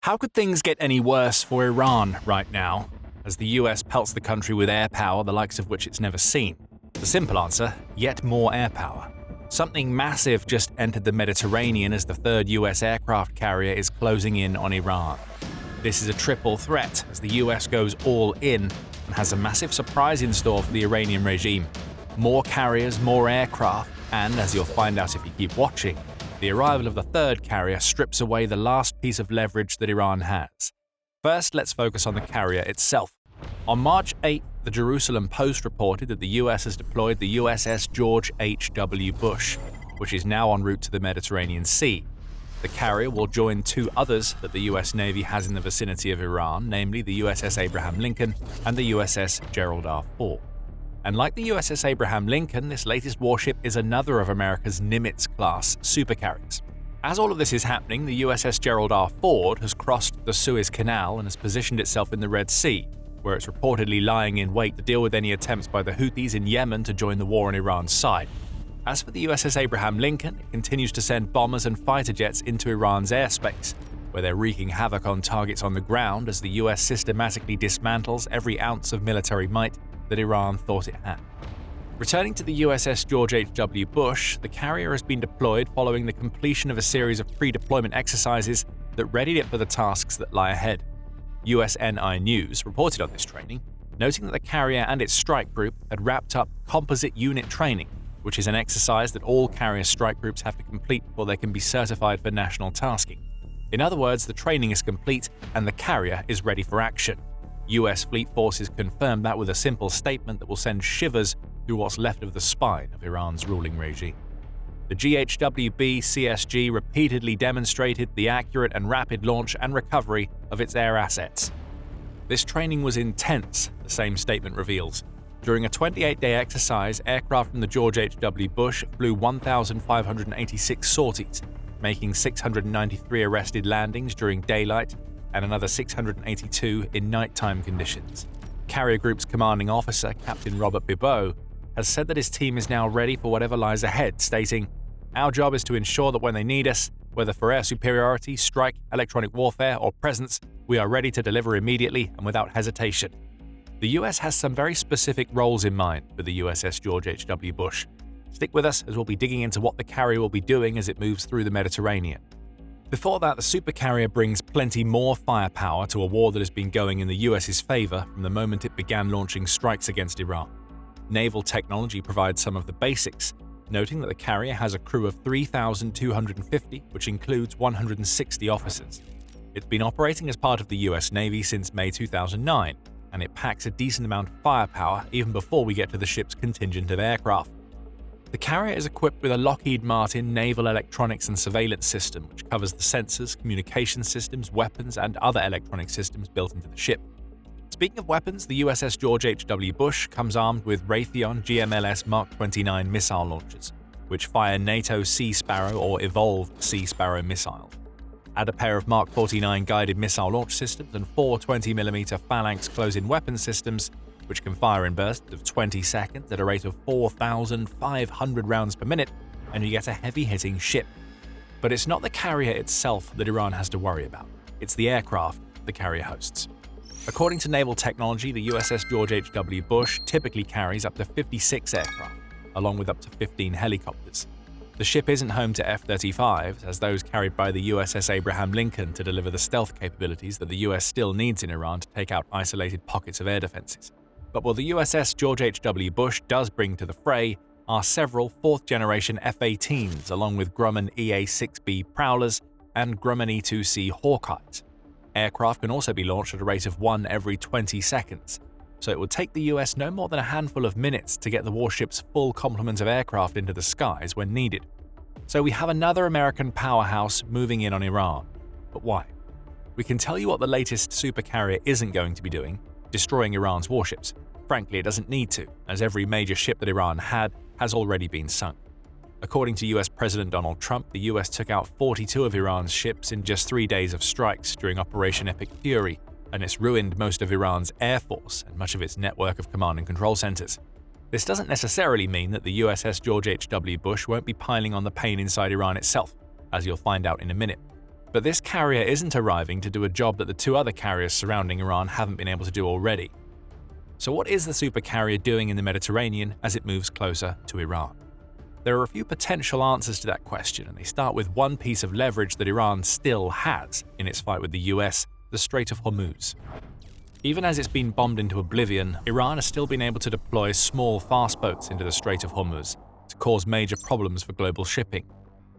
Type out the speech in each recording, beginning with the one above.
How could things get any worse for Iran right now, as the US pelts the country with air power the likes of which it's never seen? The simple answer: yet more air power. Something massive just entered the Mediterranean as the third US aircraft carrier is closing in on Iran. This is a triple threat as the US goes all in and has a massive surprise in store for the Iranian regime. More carriers, more aircraft, and as you'll find out if you keep watching, the arrival of the third carrier strips away the last piece of leverage that Iran has. First, let's focus on the carrier itself. On March 8, the Jerusalem Post reported that the US has deployed the USS George H.W. Bush, which is now en route to the Mediterranean Sea. The carrier will join two others that the US Navy has in the vicinity of Iran, namely the USS Abraham Lincoln and the USS Gerald R. Ford. And like the USS Abraham Lincoln, this latest warship is another of America's Nimitz-class supercarriers. As all of this is happening, the USS Gerald R. Ford has crossed the Suez Canal and has positioned itself in the Red Sea, where it's reportedly lying in wait to deal with any attempts by the Houthis in Yemen to join the war on Iran's side. As for the USS Abraham Lincoln, it continues to send bombers and fighter jets into Iran's airspace, where they're wreaking havoc on targets on the ground as the US systematically dismantles every ounce of military might that Iran thought it had. Returning to the USS George H.W. Bush, the carrier has been deployed following the completion of a series of pre-deployment exercises that readied it for the tasks that lie ahead. USNI News reported on this training, noting that the carrier and its strike group had wrapped up composite unit training, which is an exercise that all carrier strike groups have to complete before they can be certified for national tasking. In other words, the training is complete and the carrier is ready for action. US fleet forces confirmed that with a simple statement that will send shivers through what's left of the spine of Iran's ruling regime. The GHWB CSG repeatedly demonstrated the accurate and rapid launch and recovery of its air assets. This training was intense, the same statement reveals. During a 28-day exercise, aircraft from the George H.W. Bush flew 1,586 sorties, making 693 arrested landings during daylight and another 682 in nighttime conditions. Carrier Group's commanding officer, Captain Robert Bibot, has said that his team is now ready for whatever lies ahead, stating, "Our job is to ensure that when they need us, whether for air superiority, strike, electronic warfare, or presence, we are ready to deliver immediately and without hesitation." The US has some very specific roles in mind for the USS George H.W. Bush. Stick with us as we'll be digging into what the carrier will be doing as it moves through the Mediterranean. Before that, the supercarrier brings plenty more firepower to a war that has been going in the US's favor from the moment it began launching strikes against Iran. Naval technology provides some of the basics, noting that the carrier has a crew of 3,250, which includes 160 officers. It's been operating as part of the US Navy since May 2009, and it packs a decent amount of firepower even before we get to the ship's contingent of aircraft. The carrier is equipped with a Lockheed Martin naval electronics and surveillance system, which covers the sensors, communication systems, weapons, and other electronic systems built into the ship. Speaking of weapons, the USS George H.W. Bush comes armed with Raytheon GMLS Mark 29 missile launchers, which fire NATO Sea Sparrow or Evolved Sea Sparrow missiles. Add a pair of Mark 49 guided missile launch systems and four 20mm Phalanx close-in weapon systems, which can fire in bursts of 20 seconds at a rate of 4,500 rounds per minute, and you get a heavy-hitting ship. But it's not the carrier itself that Iran has to worry about. It's the aircraft the carrier hosts. According to naval technology, the USS George H.W. Bush typically carries up to 56 aircraft, along with up to 15 helicopters. The ship isn't home to F-35s, as those carried by the USS Abraham Lincoln to deliver the stealth capabilities that the US still needs in Iran to take out isolated pockets of air defenses. But what the USS George H.W. Bush does bring to the fray are several fourth-generation F-18s along with Grumman EA-6B Prowlers and Grumman E-2C Hawkeyes. Aircraft can also be launched at a rate of one every 20 seconds, so it would take the US no more than a handful of minutes to get the warship's full complement of aircraft into the skies when needed. So we have another American powerhouse moving in on Iran. But why? We can tell you what the latest supercarrier isn't going to be doing: destroying Iran's warships. Frankly, it doesn't need to, as every major ship that Iran had has already been sunk. According to US President Donald Trump, the US took out 42 of Iran's ships in just 3 days of strikes during Operation Epic Fury, and it's ruined most of Iran's air force and much of its network of command and control centers. This doesn't necessarily mean that the USS George H.W. Bush won't be piling on the pain inside Iran itself, as you'll find out in a minute. But this carrier isn't arriving to do a job that the two other carriers surrounding Iran haven't been able to do already. So what is the supercarrier doing in the Mediterranean as it moves closer to Iran? There are a few potential answers to that question, and they start with one piece of leverage that Iran still has in its fight with the US, the Strait of Hormuz. Even as it's been bombed into oblivion, Iran has still been able to deploy small fast boats into the Strait of Hormuz to cause major problems for global shipping.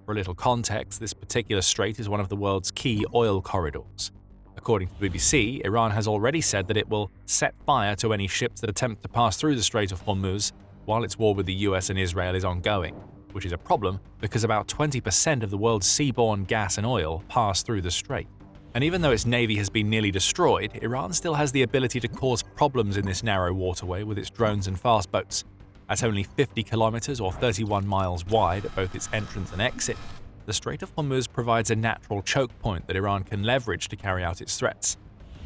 For a little context, this particular strait is one of the world's key oil corridors. According to the BBC, Iran has already said that it will set fire to any ships that attempt to pass through the Strait of Hormuz while its war with the US and Israel is ongoing, which is a problem because about 20% of the world's seaborne gas and oil pass through the strait. And even though its navy has been nearly destroyed, Iran still has the ability to cause problems in this narrow waterway with its drones and fast boats. At only 50 kilometers or 31 miles wide at both its entrance and exit, the Strait of Hormuz provides a natural choke point that Iran can leverage to carry out its threats.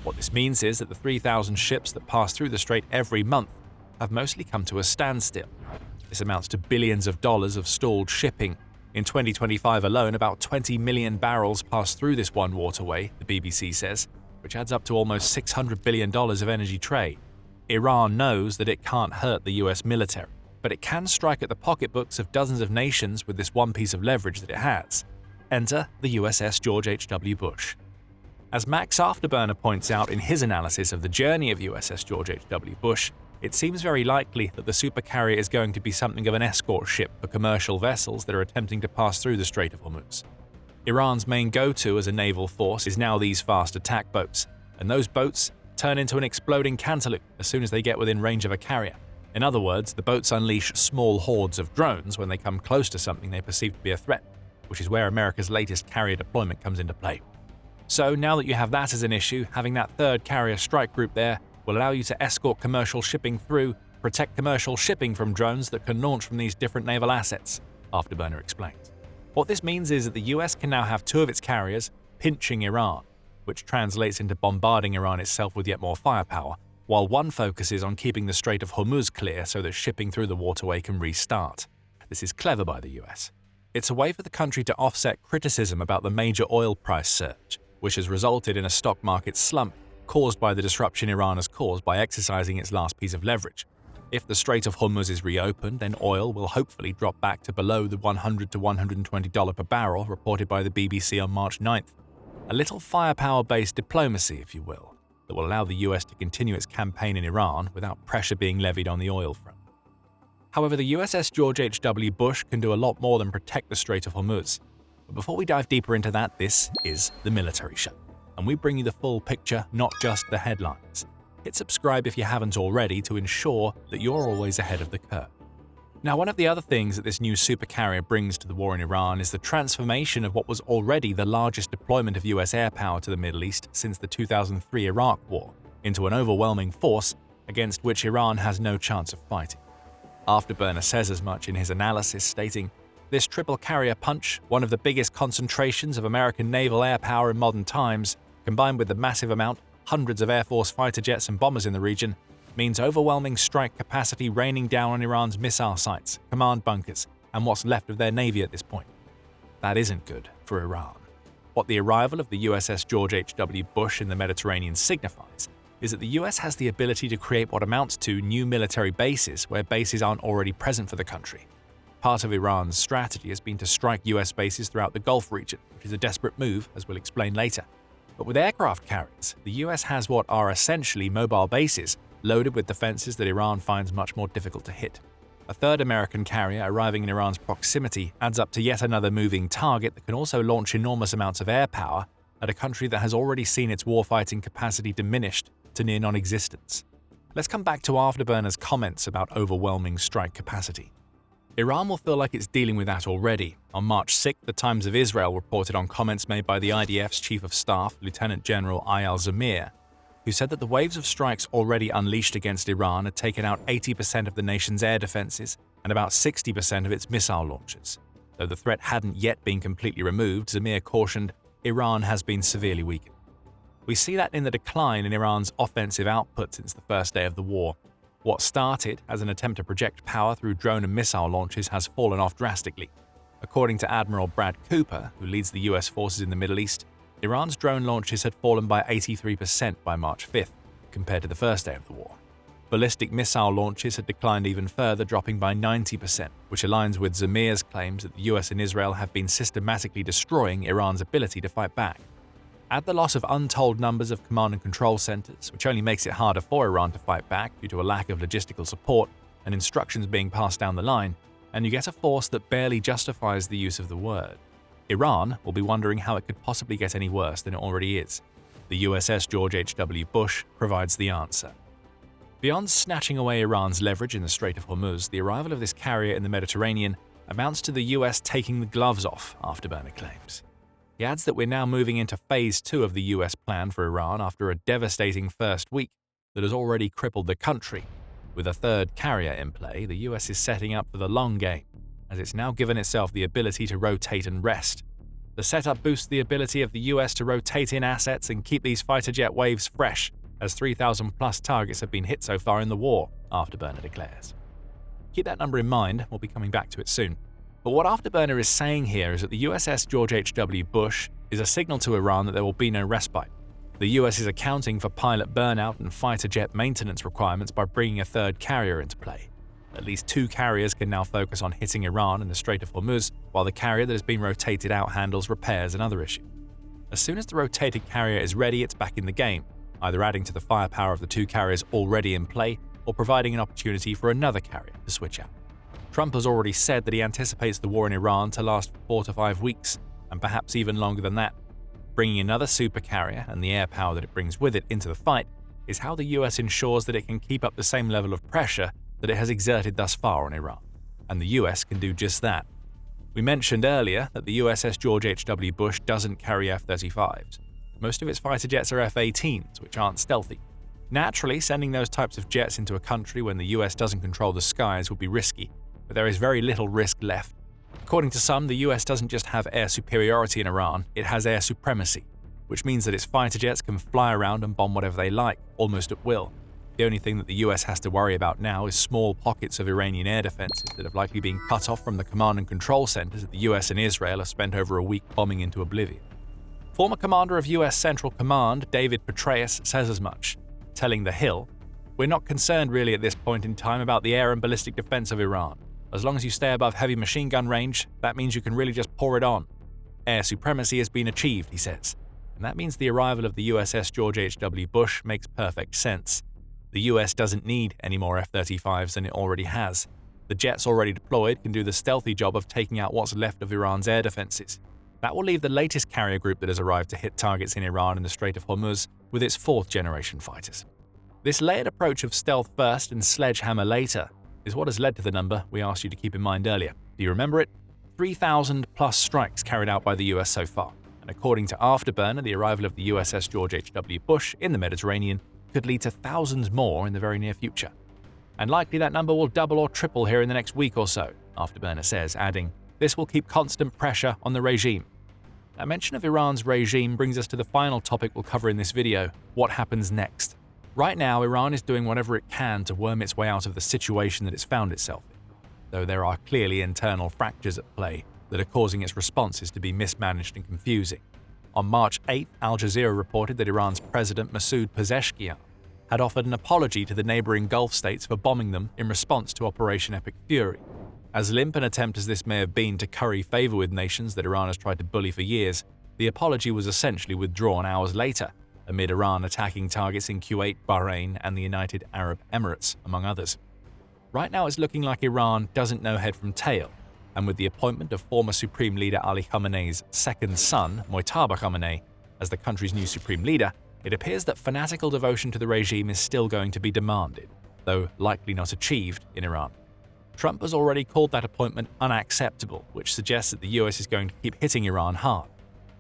What this means is that the 3,000 ships that pass through the strait every month have mostly come to a standstill. This amounts to billions of dollars of stalled shipping. In 2025 alone, about 20 million barrels passed through this one waterway, the BBC says, which adds up to almost $600 billion of energy trade. Iran knows that it can't hurt the US military, but it can strike at the pocketbooks of dozens of nations with this one piece of leverage that it has. Enter the USS George H.W. Bush. As Max Afterburner points out in his analysis of the journey of USS George H.W. Bush, it seems very likely that the supercarrier is going to be something of an escort ship for commercial vessels that are attempting to pass through the Strait of Hormuz. Iran's main go-to as a naval force is now these fast attack boats, and those boats turn into an exploding cantaloupe as soon as they get within range of a carrier. In other words, the boats unleash small hordes of drones when they come close to something they perceive to be a threat, which is where America's latest carrier deployment comes into play. So now that you have that as an issue, having that third carrier strike group there will allow you to escort commercial shipping through, protect commercial shipping from drones that can launch from these different naval assets, Afterburner explains. What this means is that the US can now have two of its carriers pinching Iran, which translates into bombarding Iran itself with yet more firepower, while one focuses on keeping the Strait of Hormuz clear so that shipping through the waterway can restart. This is clever by the US. It's a way for the country to offset criticism about the major oil price surge, which has resulted in a stock market slump caused by the disruption Iran has caused by exercising its last piece of leverage. If the Strait of Hormuz is reopened, then oil will hopefully drop back to below the $100 to $120 per barrel reported by the BBC on March 9th. A little firepower-based diplomacy, if you will, that will allow the US to continue its campaign in Iran without pressure being levied on the oil front. However, the USS George H.W. Bush can do a lot more than protect the Strait of Hormuz. But before we dive deeper into that, this is The Military Show, and we bring you the full picture, not just the headlines. Hit subscribe if you haven't already to ensure that you're always ahead of the curve. Now, one of the other things that this new supercarrier brings to the war in Iran is the transformation of what was already the largest deployment of US air power to the Middle East since the 2003 Iraq War into an overwhelming force against which Iran has no chance of fighting. Afterburner says as much in his analysis, stating, "This triple carrier punch, one of the biggest concentrations of American naval air power in modern times, combined with the massive amount, hundreds of Air Force fighter jets and bombers in the region, means overwhelming strike capacity raining down on Iran's missile sites, command bunkers, and what's left of their navy at this point. That isn't good for Iran. What the arrival of the USS George H.W. Bush in the Mediterranean signifies is that the US has the ability to create what amounts to new military bases where bases aren't already present for the country. Part of Iran's strategy has been to strike US bases throughout the Gulf region, which is a desperate move, as we'll explain later. But with aircraft carriers, the US has what are essentially mobile bases loaded with defenses that Iran finds much more difficult to hit. A third American carrier arriving in Iran's proximity adds up to yet another moving target that can also launch enormous amounts of air power at a country that has already seen its warfighting capacity diminished to near non-existence. Let's come back to Afterburner's comments about overwhelming strike capacity. Iran will feel like it's dealing with that already. On March 6th, the Times of Israel reported on comments made by the IDF's Chief of Staff, Lieutenant General Eyal Zamir, who said that the waves of strikes already unleashed against Iran had taken out 80% of the nation's air defenses and about 60% of its missile launchers. Though the threat hadn't yet been completely removed, Zamir cautioned, Iran has been severely weakened. We see that in the decline in Iran's offensive output since the first day of the war. What started as an attempt to project power through drone and missile launches has fallen off drastically. According to Admiral Brad Cooper, who leads the US forces in the Middle East, Iran's drone launches had fallen by 83% by March 5th, compared to the first day of the war. Ballistic missile launches had declined even further, dropping by 90%, which aligns with Zamir's claims that the US and Israel have been systematically destroying Iran's ability to fight back. Add the loss of untold numbers of command and control centers, which only makes it harder for Iran to fight back due to a lack of logistical support and instructions being passed down the line, and you get a force that barely justifies the use of the word. Iran will be wondering how it could possibly get any worse than it already is. The USS George H.W. Bush provides the answer. Beyond snatching away Iran's leverage in the Strait of Hormuz, the arrival of this carrier in the Mediterranean amounts to the US taking the gloves off, Afterburner claims. He adds that we're now moving into Phase 2 of the US plan for Iran after a devastating first week that has already crippled the country. With a third carrier in play, the US is setting up for the long game, as it's now given itself the ability to rotate and rest. The setup boosts the ability of the US to rotate in assets and keep these fighter jet waves fresh, as 3,000-plus targets have been hit so far in the war, Afterburner declares. Keep that number in mind, we'll be coming back to it soon. But what Afterburner is saying here is that the USS George H.W. Bush is a signal to Iran that there will be no respite. The US is accounting for pilot burnout and fighter jet maintenance requirements by bringing a third carrier into play. At least 2 carriers can now focus on hitting Iran in the Strait of Hormuz, while the carrier that has been rotated out handles repairs and other issues. As soon as the rotated carrier is ready, it's back in the game, either adding to the firepower of the 2 carriers already in play or providing an opportunity for another carrier to switch out. Trump has already said that he anticipates the war in Iran to last for 4 to 5 weeks, and perhaps even longer than that. Bringing another supercarrier and the air power that it brings with it into the fight is how the US ensures that it can keep up the same level of pressure that it has exerted thus far on Iran, and the US can do just that. We mentioned earlier that the USS George H.W. Bush doesn't carry F-35s. Most of its fighter jets are F-18s, which aren't stealthy. Naturally, sending those types of jets into a country when the US doesn't control the skies would be risky, but there is very little risk left. According to some, the US doesn't just have air superiority in Iran, it has air supremacy, which means that its fighter jets can fly around and bomb whatever they like, almost at will. The only thing that the US has to worry about now is small pockets of Iranian air defenses that have likely been cut off from the command and control centers that the US and Israel have spent over a week bombing into oblivion. Former commander of US Central Command, David Petraeus, says as much, telling The Hill, "We're not concerned really at this point in time about the air and ballistic defense of Iran. As long as you stay above heavy machine gun range, that means you can really just pour it on. Air supremacy has been achieved," he says. And that means the arrival of the USS George H.W. Bush makes perfect sense. The US doesn't need any more F-35s than it already has. The jets already deployed can do the stealthy job of taking out what's left of Iran's air defenses. That will leave the latest carrier group that has arrived to hit targets in Iran in the Strait of Hormuz with its 4th-generation fighters. This layered approach of stealth first and sledgehammer later is what has led to the number we asked you to keep in mind earlier. Do you remember it? 3,000-plus strikes carried out by the US so far, and according to Afterburner, the arrival of the USS George H.W. Bush in the Mediterranean could lead to thousands more in the very near future. And likely that number will double or triple here in the next week or so, Afterburner says, adding, "This will keep constant pressure on the regime." A mention of Iran's regime brings us to the final topic we'll cover in this video: what happens next. Right now, Iran is doing whatever it can to worm its way out of the situation that it's found itself in, though there are clearly internal fractures at play that are causing its responses to be mismanaged and confusing. On March 8th, Al Jazeera reported that Iran's president Masoud Pezeshkian had offered an apology to the neighboring Gulf states for bombing them in response to Operation Epic Fury. As limp an attempt as this may have been to curry favor with nations that Iran has tried to bully for years, the apology was essentially withdrawn hours later, amid Iran attacking targets in Kuwait, Bahrain, and the United Arab Emirates, among others. Right now it's looking like Iran doesn't know head from tail, and with the appointment of former Supreme Leader Ali Khamenei's second son, Mojtaba Khamenei, as the country's new Supreme Leader, it appears that fanatical devotion to the regime is still going to be demanded, though likely not achieved in Iran. Trump has already called that appointment unacceptable, which suggests that the US is going to keep hitting Iran hard.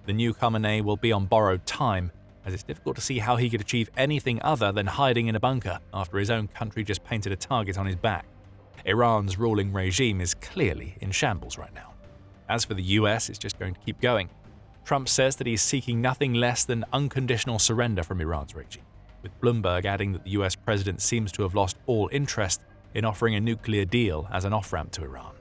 The new Khamenei will be on borrowed time, as it's difficult to see how he could achieve anything other than hiding in a bunker after his own country just painted a target on his back. Iran's ruling regime is clearly in shambles right now. As for the US, it's just going to keep going. Trump says that he's seeking nothing less than unconditional surrender from Iran's regime, with Bloomberg adding that the US president seems to have lost all interest in offering a nuclear deal as an off-ramp to Iran.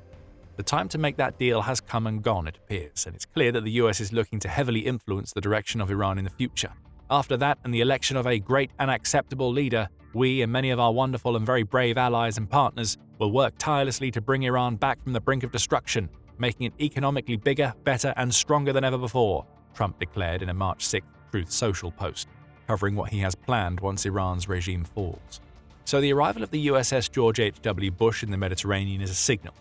The time to make that deal has come and gone, it appears, and it's clear that the US is looking to heavily influence the direction of Iran in the future. After that and the election of a great and acceptable leader, we and many of our wonderful and very brave allies and partners will work tirelessly to bring Iran back from the brink of destruction, making it economically bigger, better, and stronger than ever before, Trump declared in a March 6th Truth Social post, covering what he has planned once Iran's regime falls. So the arrival of the USS George H.W. Bush in the Mediterranean is a signal.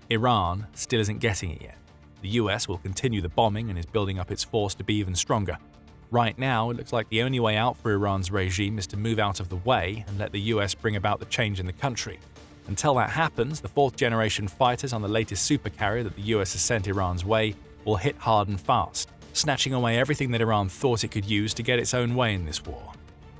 Iran still isn't getting it yet. The US will continue the bombing and is building up its force to be even stronger. Right now, it looks like the only way out for Iran's regime is to move out of the way and let the US bring about the change in the country. Until that happens, the fourth-generation fighters on the latest supercarrier that the US has sent Iran's way will hit hard and fast, snatching away everything that Iran thought it could use to get its own way in this war.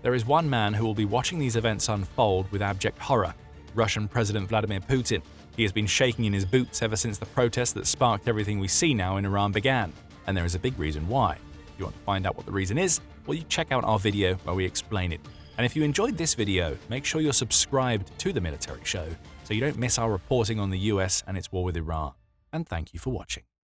There is one man who will be watching these events unfold with abject horror: Russian President Vladimir Putin. He has been shaking in his boots ever since the protests that sparked everything we see now in Iran began, and there is a big reason why. If you want to find out what the reason is, well, you check out our video where we explain it. And if you enjoyed this video, make sure you're subscribed to The Military Show so you don't miss our reporting on the US and its war with Iran. And thank you for watching.